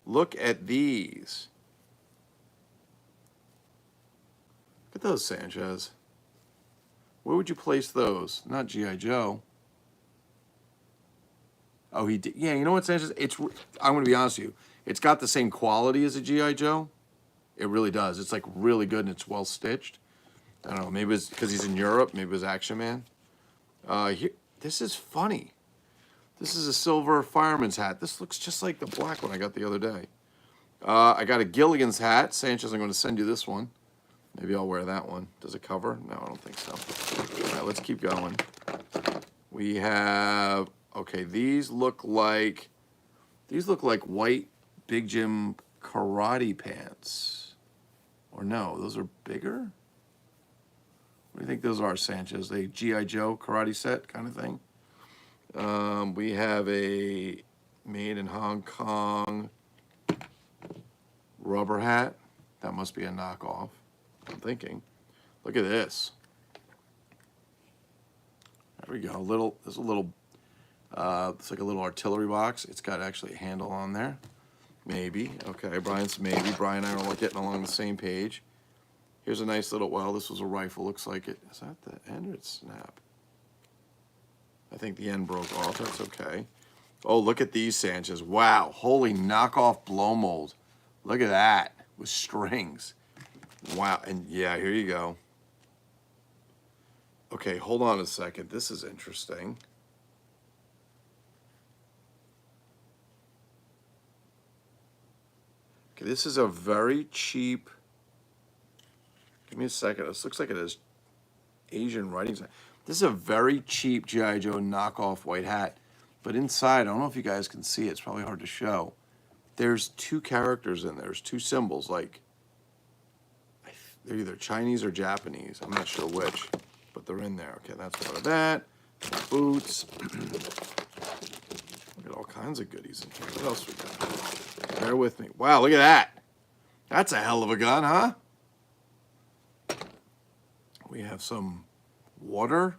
Look at these. Look at those, Sanchez. Where would you place those? Not G.I. Joe. Oh, he did. Yeah, you know what, Sanchez? I'm going to be honest with you. It's got the same quality as a G.I. Joe. It really does. It's like really good and it's well stitched. I don't know. Maybe it's because he's in Europe. Maybe it was Action Man. This is funny. This is a silver fireman's hat. This looks just like the black one I got the other day. I got a Gilligan's hat. Sanchez, I'm going to send you this one. Maybe I'll wear that one. Does it cover? No, I don't think so. All right, let's keep going. We have, okay, these look like white Big Jim karate pants. Or no, those are bigger? What do you think those are, Sanchez? A G.I. Joe karate set kind of thing? We have a made in Hong Kong rubber hat. That must be a knockoff, I'm thinking. Look at this. There we go. There's a little, it's like a little artillery box. It's got actually a handle on there. Maybe. Okay, Brian's maybe. Brian and I are getting along the same page. Here's a nice little, well, this was a rifle. Looks like it. Is that the end or it snap? I think the end broke off. That's okay. Oh, look at these, Sanchez. Wow. Holy knockoff blow mold. Look at that with strings. Wow. And yeah, here you go. Okay, hold on a second. This is interesting. Okay, this is a very cheap. Give me a second. This looks like it has Asian writings. This is a very cheap G.I. Joe knockoff white hat. But inside, I don't know if you guys can see it. It's probably hard to show. There's two characters in there. There's two symbols. Like, they're either Chinese or Japanese. I'm not sure which. But they're in there. Okay, that's part of that. Boots. Look at all kinds of goodies in here. What else we got? Bear with me. Wow, look at that. That's a hell of a gun, huh? We have some water.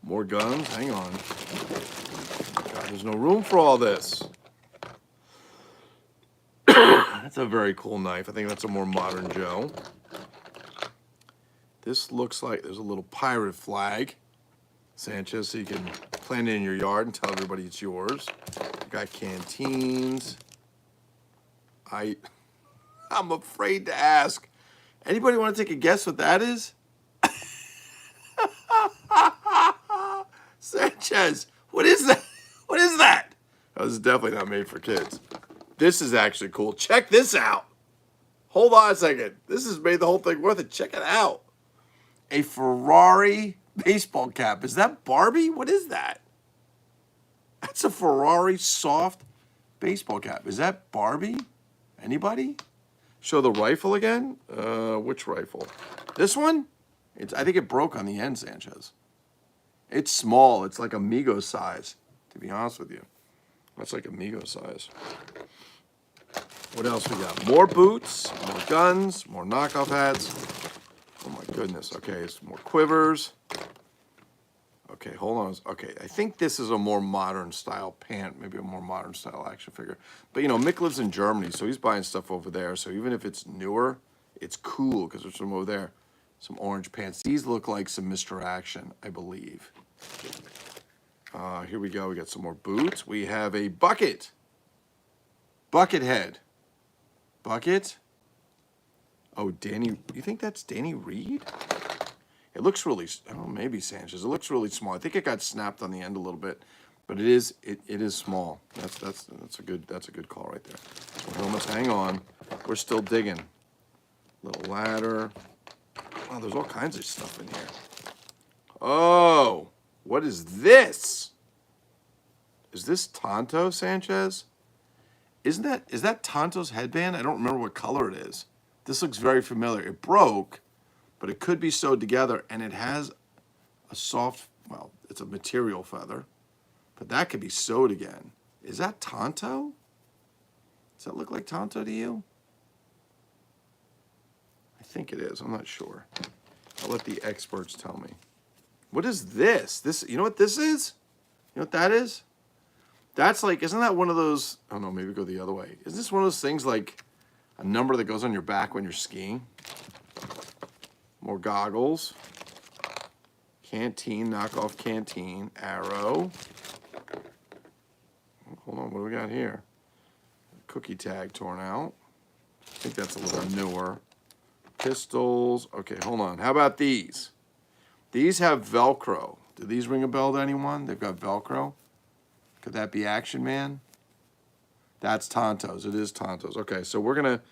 More guns. Hang on. God, there's no room for all this. That's a very cool knife. I think that's a more modern Joe. This looks like there's a little pirate flag, Sanchez, so you can plant it in your yard and tell everybody it's yours. Got canteens. I'm afraid to ask. Anybody want to take a guess what that is? Sanchez, what is that? What is that? Oh, this is definitely not made for kids. This is actually cool. Check this out. Hold on a second. This has made the whole thing worth it. Check it out. A Ferrari baseball cap. Is that Barbie? What is that? That's a Ferrari soft baseball cap. Is that Barbie? Anybody? Show the rifle again? Which rifle? This one? I think it broke on the end, Sanchez. It's small. It's like Amigo size, to be honest with you. That's like Amigo size. What else we got? More boots, more guns, more knockoff hats. Oh my goodness. Okay, some more quivers. Okay, hold on. Okay, I think this is a more modern style pant, maybe a more modern style action figure. But you know, Mick lives in Germany, so he's buying stuff over there. So even if it's newer, it's cool because there's some over there. Some orange pants. These look like some Mr. Action, I believe. Here we go. We got some more boots. We have a bucket. Bucket head. Bucket. Oh, Danny. You think that's Danny Reed? It looks really, oh, maybe Sanchez. It looks really small. I think it got snapped on the end a little bit, but it is small. That's a good call right there. So helmets, hang on. We're still digging. Little ladder. Oh, there's all kinds of stuff in here. Oh, what is this? Is this Tonto, Sanchez? Is that Tonto's headband? I don't remember what color it is. This looks very familiar. It broke, but it could be sewed together, and it has a soft, well, it's a material feather, but that could be sewed again. Is that Tonto? Does that look like Tonto to you? I think it is. I'm not sure. I'll let the experts tell me. What is this? You know what this is? You know what that is? That's like, isn't that one of those, oh no, maybe go the other way. Isn't this one of those things like a number that goes on your back when you're skiing? More goggles. Canteen, knockoff canteen. Arrow. Hold on, what do we got here? Cookie tag torn out. I think that's a little newer. Pistols. Okay, hold on. How about these? These have Velcro. Do these ring a bell to anyone? They've got Velcro. Could that be Action Man? That's Tonto's. It is Tonto's. Okay, so we're going to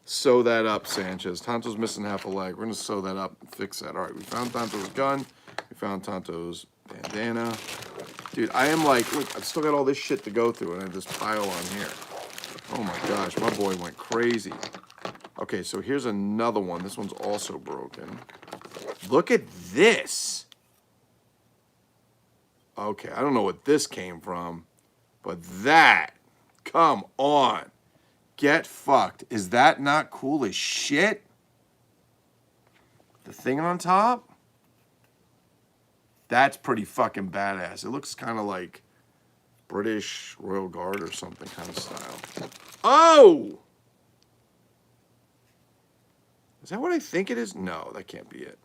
sew that up, Sanchez. Tonto's missing half a leg. We're going to sew that up and fix that. All right, we found Tonto's gun. We found Tonto's bandana. Dude, I am like, look, I've still got all this shit to go through, and I have this pile on here. Oh my gosh, my boy went crazy. Okay, so here's another one. This one's also broken. Look at this. Okay, I don't know what this came from, but that, come on. Get fucked. Is that not cool as shit? The thing on top? That's pretty fucking badass. It looks kind of like British Royal Guard or something kind of style. Oh! Is that what I think it is? No, that can't be it.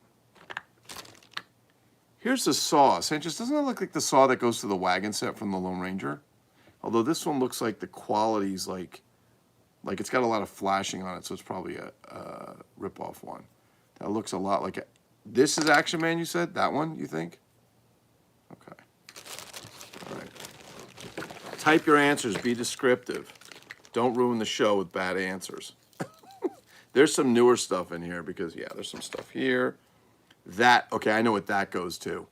Here's the saw. Sanchez, doesn't that look like the saw that goes to the wagon set from the Lone Ranger? Although this one looks like the quality's like it's got a lot of flashing on it, so it's probably a rip-off one. That looks a lot like this is Action Man, you said? That one, you think? Okay. All right. Type your answers. Be descriptive. Don't ruin the show with bad answers. There's some newer stuff in here because, yeah, there's some stuff here. Okay, I know what that goes to.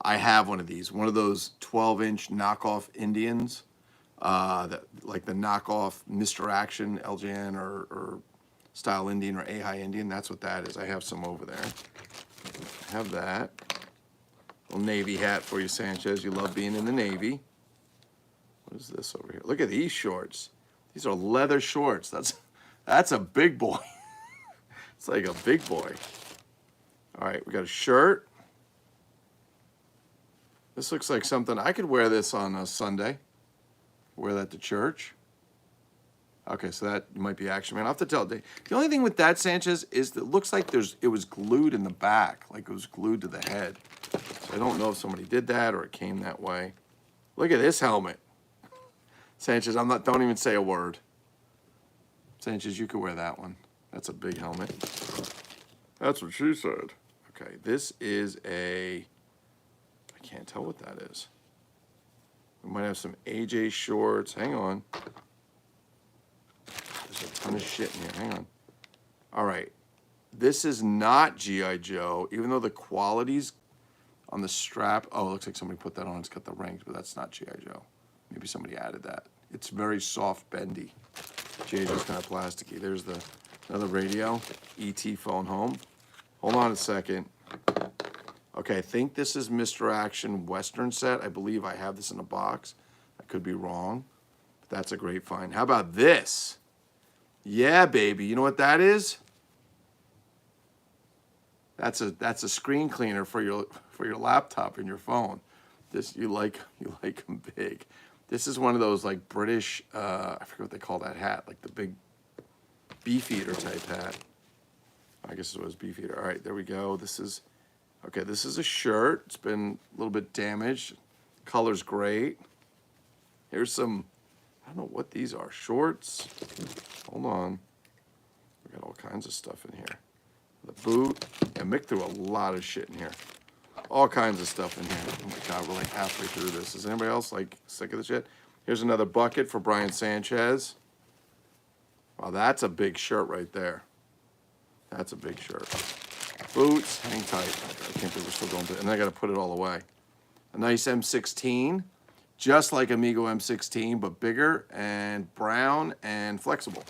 I have one of these, one of those 12-inch knockoff Indians, like the knockoff Mr. Action, LJN, or Style Indian, or A-High Indian. That's what that is. I have some over there. I have that. Little Navy hat for you, Sanchez. You love being in the Navy. What is this over here? Look at these shorts. These are leather shorts. That's a big boy. It's like a big boy. All right, we got a shirt. This looks like something, I could wear this on a Sunday. Wear that to church. Okay, so that might be Action Man. I'll have to tell. The only thing with that, Sanchez, is that it looks like it was glued in the back, like it was glued to the head. So I don't know if somebody did that or it came that way. Look at this helmet. Sanchez, don't even say a word. Sanchez, you could wear that one. That's a big helmet. That's what she said. Okay, this is I can't tell what that is. We might have some AJ shorts. Hang on. There's a ton of shit in here. Hang on. All right. This is not G.I. Joe, even though the quality's on the strap. Oh, it looks like somebody put that on. It's got the rings, but that's not G.I. Joe. Maybe somebody added that. It's very soft, bendy. G.I. Joe's kind of plasticky. There's another radio. E.T. phone home. Hold on a second. Okay, I think this is Mr. Action Western set. I believe I have this in a box. I could be wrong, but that's a great find. How about this? Yeah, baby. You know what that is? That's a screen cleaner for your laptop and your phone. You like them big. This is one of those like British, I forget what they call that hat, like the big Beefeater type hat. I guess it was Beefeater. All right, there we go. This is Okay, this is a shirt. It's been a little bit damaged. Color's great. Here's some, I don't know what these are. Shorts. Hold on. We got all kinds of stuff in here. The boot. Yeah, Mick threw a lot of shit in here. All kinds of stuff in here. Oh my God, we're like halfway through this. Is anybody else like sick of the shit? Here's another bucket for Brian Sanchez. Wow, that's a big shirt right there. That's a big shirt. Boots, hang tight. I can't believe we're still going through it. And then I got to put it all away. A nice M16, just like Amigo M16, but bigger and brown and flexible.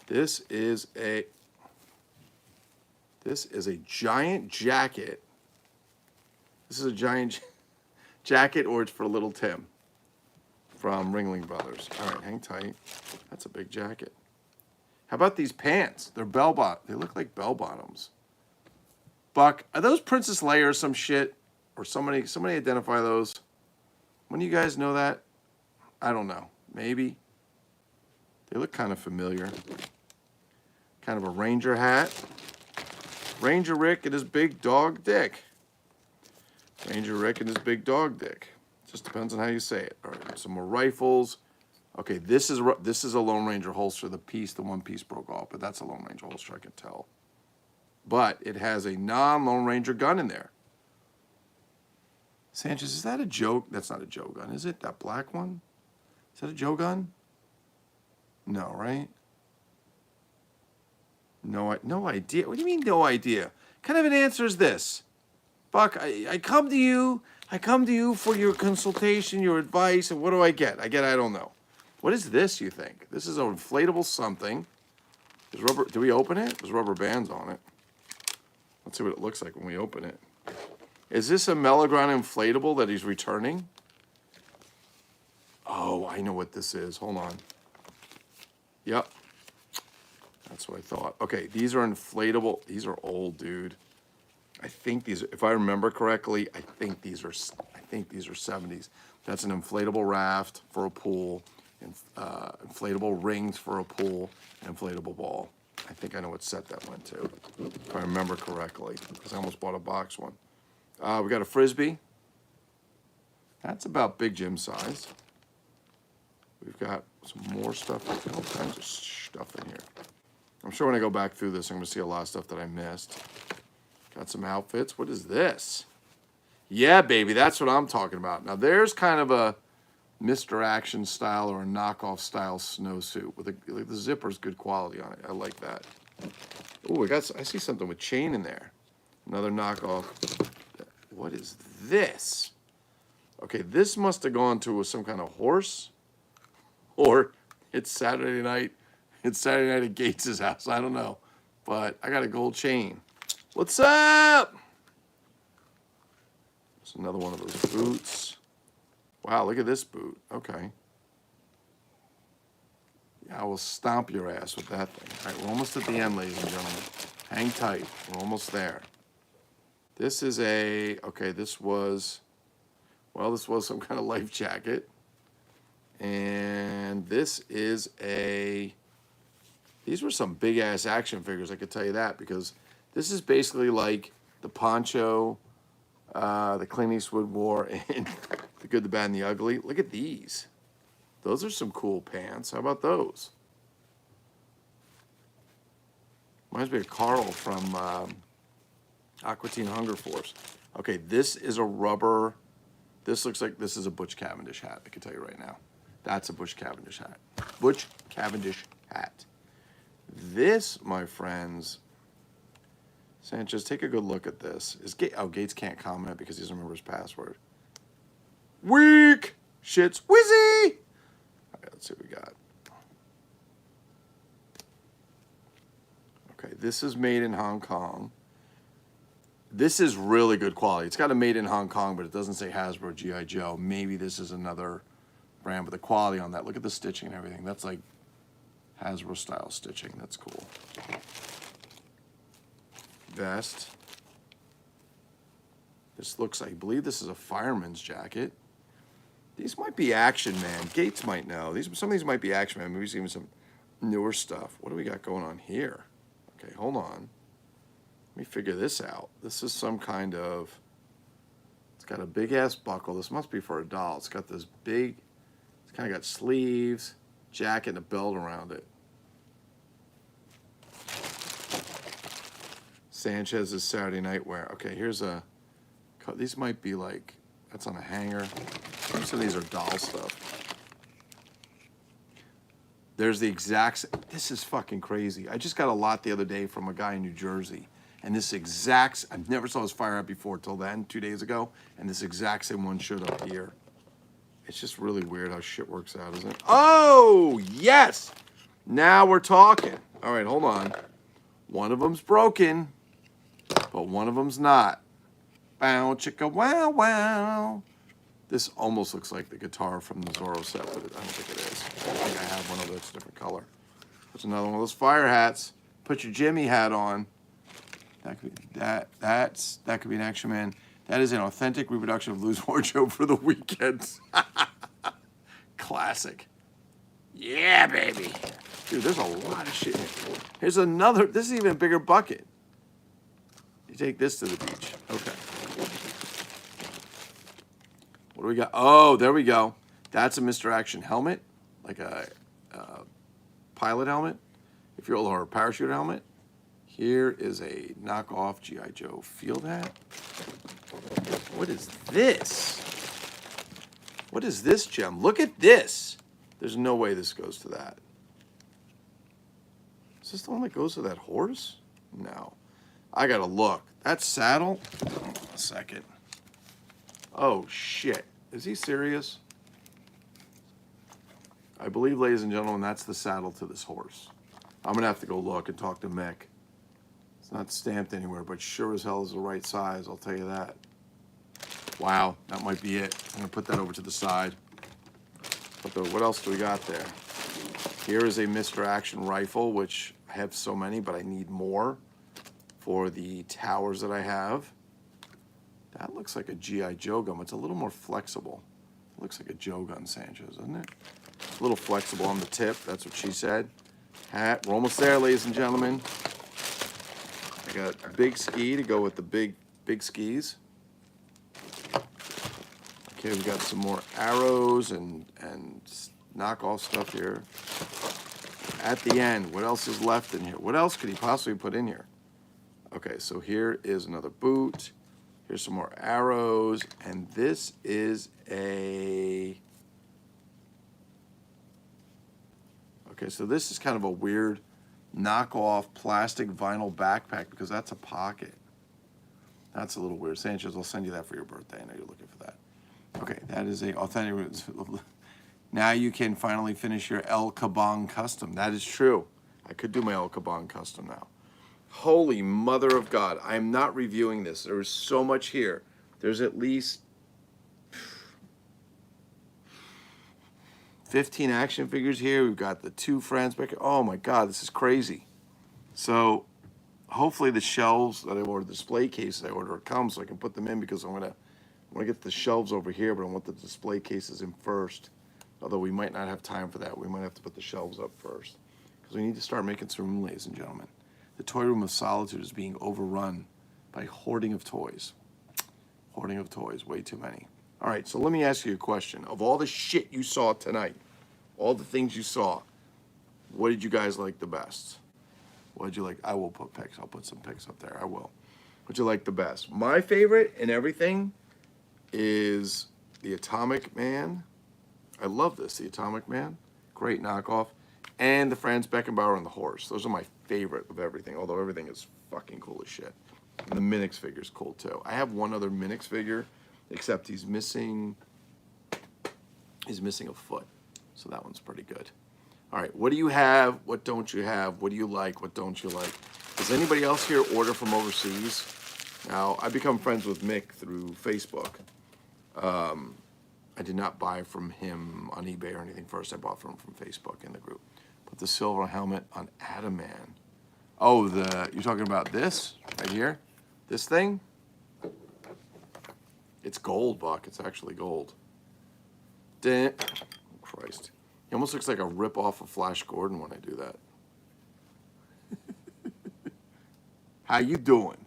This is a giant jacket. This is a giant jacket, or it's for little Tim from Ringling Brothers. All right, hang tight. That's a big jacket. How about these pants? They're they look like bell bottoms. Buck, are those Princess Leia or some shit? Or somebody identify those? When do you guys know that? I don't know. Maybe. They look kind of familiar. Kind of a Ranger hat. Ranger Rick and his big dog dick. Ranger Rick and his big dog dick. Just depends on how you say it. All right, some more rifles. Okay, this is a Lone Ranger holster. The one piece broke off, but that's a Lone Ranger holster, I can tell. But it has a non-Lone Ranger gun in there. Sanchez, is that a Joe? That's not a Joe gun, is it? That black one? Is that a Joe gun? No, right? No idea. What do you mean, no idea? What kind of an answer is this? Buck, I come to you for your consultation, your advice, and what do I get? I don't know. What is this, you think? This is an inflatable something. There's rubber. Do we open it? There's rubber bands on it. Let's see what it looks like when we open it. Is this a Melagron inflatable that he's returning? Oh, I know what this is. Hold on. Yep. That's what I thought. Okay, these are inflatable. These are old, dude. I think these, if I remember correctly, I think these are 70s. That's an inflatable raft for a pool, and inflatable rings for a pool, and inflatable ball. I think I know what set that went to, if I remember correctly, because I almost bought a box one. We got a Frisbee. That's about Big Jim size. We've got some more stuff, all kinds of stuff in here. I'm sure when I go back through this, I'm going to see a lot of stuff that I missed. Got some outfits. What is this? Yeah, baby, that's what I'm talking about. Now, there's kind of a Mr. Action style or a knockoff style snowsuit with the zipper's good quality on it. I like that. Oh, I see something with chain in there. Another knockoff. What is this? Okay, this must have gone to some kind of horse, or it's Saturday night. It's Saturday night at Gates' house. I don't know, but I got a gold chain. What's up? There's another one of those boots. Wow, look at this boot. Okay. Yeah, I will stomp your ass with that thing. All right, we're almost at the end, ladies and gentlemen. Hang tight. We're almost there. This is this was some kind of life jacket. And this is these were some big-ass action figures, I could tell you that, because this is basically like the poncho, the Clint Eastwood wore in The Good, the Bad, and the Ugly. Look at these. Those are some cool pants. How about those? Reminds me of Carl from Aqua Teen Hunger Force. Okay, this is a rubber. This looks like this is a Butch Cavendish hat, I can tell you right now. That's a Butch Cavendish hat. Butch Cavendish hat. This, my friends, Sanchez, take a good look at this. Gates can't comment because he doesn't remember his password. Weak! Shit's whizzy! All right, let's see what we got. Okay, this is made in Hong Kong. This is really good quality. It's got a made in Hong Kong, but it doesn't say Hasbro G.I. Joe. Maybe this is another brand, but the quality on that, look at the stitching and everything. That's like Hasbro style stitching. That's cool. Vest. This looks, I believe this is a fireman's jacket. These might be Action Man. Gates might know. Some of these might be Action Man. Maybe even some newer stuff. What do we got going on here? Okay, hold on. Let me figure this out. This is some kind of, it's got a big ass buckle. This must be for a doll. It's got this big, it's kind of got sleeves, jacket, and a belt around it. Sanchez's Saturday night wear. Okay, here's a, these might be like, that's on a hanger. Some of these are doll stuff. There's the exact, this is fucking crazy. I just got a lot the other day from a guy in New Jersey. And this exact, I never saw this fire hat before till then, 2 days ago. And this exact same one showed up here. It's just really weird how shit works out, isn't it? Oh, yes! Now we're talking. All right, hold on. One of them's broken, but one of them's not. Bow, chicka, wow, wow. This almost looks like the guitar from the Zorro set, but I don't think it is. I think I have one of those different color. There's another one of those fire hats. Put your Jimmy hat on. That could be that could be an Action Man. That is an authentic reproduction of Lou's wardrobe for the weekend. Classic. Yeah, baby. Dude, there's a lot of shit in here. Here's another. This is even a bigger bucket. You take this to the beach. Okay. What do we got? Oh, there we go. That's a Mr. Action helmet, like a pilot helmet, if you're or a parachute helmet. Here is a knockoff G.I. Joe field hat. What is this? What is this gem? Look at this. There's no way this goes to that. Is this the one that goes to that horse? No. I gotta look. That saddle? A second. Oh, shit. Is he serious? I believe, ladies and gentlemen, that's the saddle to this horse. I'm gonna have to go look and talk to Mick. It's not stamped anywhere, but sure as hell is the right size, I'll tell you that. Wow, that might be it. I'm gonna put that over to the side. But what else do we got there? Here is a Mr. Action rifle, which I have so many, but I need more for the towers that I have. That looks like a G.I. Joe gun. It's a little more flexible. It looks like a Joe gun, Sanchez, doesn't it? It's a little flexible on the tip. That's what she said. Hat. We're almost there, ladies and gentlemen. I got a big ski to go with the big skis. Okay, we got some more arrows and knockoff stuff here. At the end, what else is left in here? What else could he possibly put in here? Okay, so here is another boot. Here's some more arrows, and this is a... Okay, so this is kind of a weird knockoff plastic vinyl backpack because that's a pocket. That's a little weird. Sanchez, I'll send you that for your birthday. I know you're looking for that. Okay, that is a authentic... Now you can finally finish your El Kabong custom. That is true. I could do my El Kabong custom now. Holy mother of God. I am not reviewing this. There is so much here. There's at least 15 action figures here. We've got the 2 Franz Becker. Oh my God, this is crazy. So hopefully the shelves that I ordered, the display cases I ordered, come so I can put them in because I want to get the shelves over here, but I want the display cases in first. Although we might not have time for that. We might have to put the shelves up first because we need to start making some room, ladies and gentlemen. The toy room of solitude is being overrun by hoarding of toys. Hoarding of toys, way too many. All right, so let me ask you a question. Of all the shit you saw tonight, all the things you saw, what did you guys like the best? What did you like? I will put pics. I'll put some pics up there. I will. What did you like the best? My favorite in everything is the Atomic Man. I love this, the Atomic Man. Great knockoff. And the Franz Beckenbauer and the horse. Those are my favorite of everything, although everything is fucking cool as shit. And the Minix figure's cool too. I have one other Minix figure, except he's missing a foot. So that one's pretty good. All right, what do you have? What don't you have? What do you like? What don't you like? Does anybody else here order from overseas? Now, I become friends with Mick through Facebook. I did not buy from him on eBay or anything first. I bought from Facebook in the group. Put the silver helmet on Adam Man. Oh, you're talking about this right here? This thing? It's gold, Buck. It's actually gold. Oh, Christ. He almost looks like a rip-off of Flash Gordon when I do that. How you doing?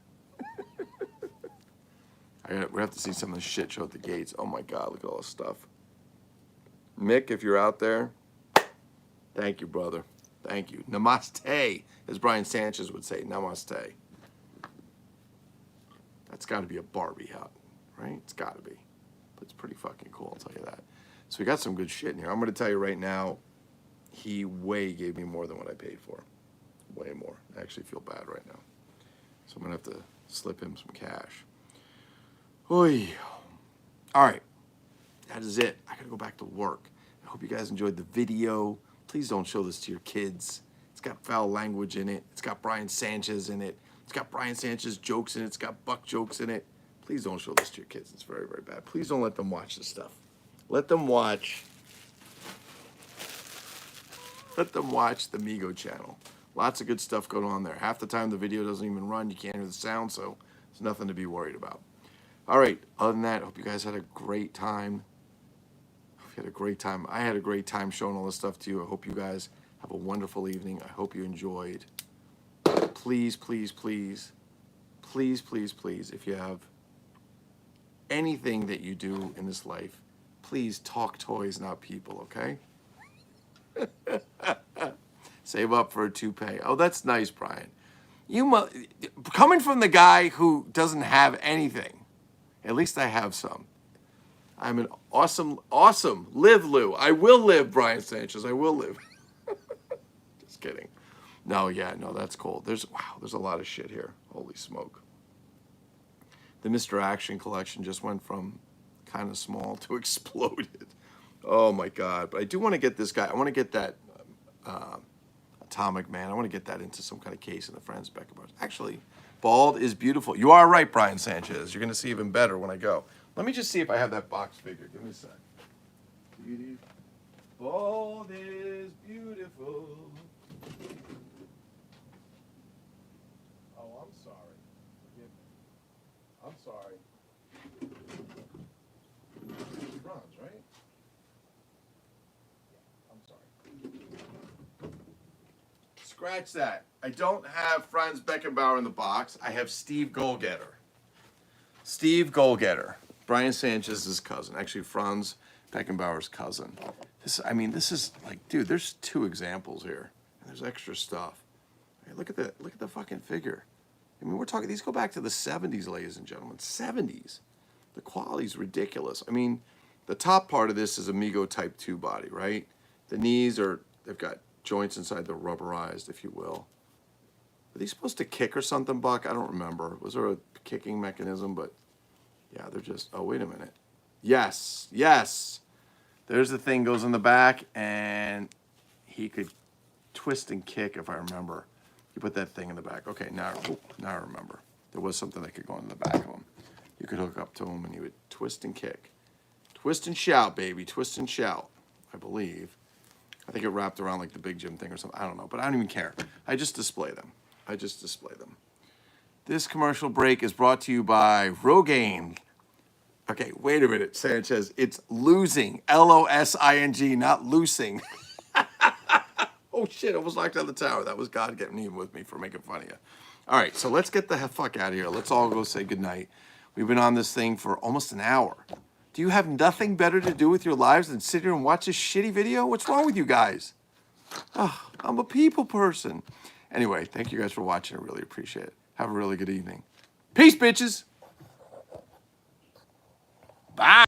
We have to see some of the shit show at the gates. Oh my God, look at all this stuff. Mick, if you're out there, thank you, brother. Thank you. Namaste, as Brian Sanchez would say. Namaste. That's got to be a Barbie hat, right? It's got to be. But it's pretty fucking cool, I'll tell you that. So we got some good shit in here. I'm going to tell you right now, he way gave me more than what I paid for. Way more. I actually feel bad right now. So I'm going to have to slip him some cash. Oy. All right. That is it. I got to go back to work. I hope you guys enjoyed the video. Please don't show this to your kids. It's got foul language in it. It's got Brian Sanchez in it. It's got Brian Sanchez jokes in it. It's got Buck jokes in it. Please don't show this to your kids. It's very, very bad. Please don't let them watch this stuff. Let them watch the Mego channel. Lots of good stuff going on there. Half the time the video doesn't even run. You can't hear the sound, so there's nothing to be worried about. All right. Other than that, I hope you guys had a great time. I had a great time. I had a great time showing all this stuff to you. I hope you guys have a wonderful evening. I hope you enjoyed. Please, please, please, please, please, please, if you have anything that you do in this life, please talk toys, not people, okay? Save up for a toupee. Oh, that's nice, Brian. Coming from the guy who doesn't have anything, at least I have some. I'm an awesome, live, Lou. I will live, Brian Sanchez. I will live. Just kidding. No, yeah, no, that's cool. There's a lot of shit here. Holy smoke. The Mr. Action collection just went from kind of small to exploded. Oh my God. But I do want to get this guy. I want to get that Atomic Man. I want to get that into some kind of case in the Franz Beckenbauer. Actually, bald is beautiful. You are right, Brian Sanchez. You're going to see even better when I go. Let me just see if I have that box figure. Give me a sec. Bald is beautiful. Oh, I'm sorry. Forgive me. I'm sorry. Franz, right? Yeah, I'm sorry. Scratch that. I don't have Franz Beckenbauer in the box. I have Steve Goalgetter. Steve Goalgetter. Brian Sanchez's cousin. Actually, Franz Beckenbauer's cousin. This is like, dude, there's 2 examples here. And there's extra stuff. Hey, look at the fucking figure. I mean, we're talking, these go back to the 70s, ladies and gentlemen. 70s. The quality's ridiculous. I mean, the top part of this is a Mego Type 2 body, right? The knees they've got joints inside, they're rubberized, if you will. Are they supposed to kick or something, Buck? I don't remember. Was there a kicking mechanism? But yeah, they're just, oh, wait a minute. Yes, yes. There's the thing goes in the back, and he could twist and kick, if I remember. You put that thing in the back. Okay, now I remember. There was something that could go in the back of him. You could hook up to him, and he would twist and kick. Twist and shout, baby. Twist and shout, I believe. I think it wrapped around like the Big Jim thing or something. I don't know, but I don't even care. I just display them. This commercial break is brought to you by Rogaine. Okay, wait a minute, Sanchez. It's losing. L-O-S-I-N-G, not loosing. Oh, shit, I almost knocked out the tower. That was God getting even with me for making fun of you. All right, so let's get the fuck out of here. Let's all go say goodnight. We've been on this thing for almost an hour. Do you have nothing better to do with your lives than sit here and watch this shitty video? What's wrong with you guys? Oh, I'm a people person. Anyway, thank you guys for watching. I really appreciate it. Have a really good evening. Peace, bitches. Bye.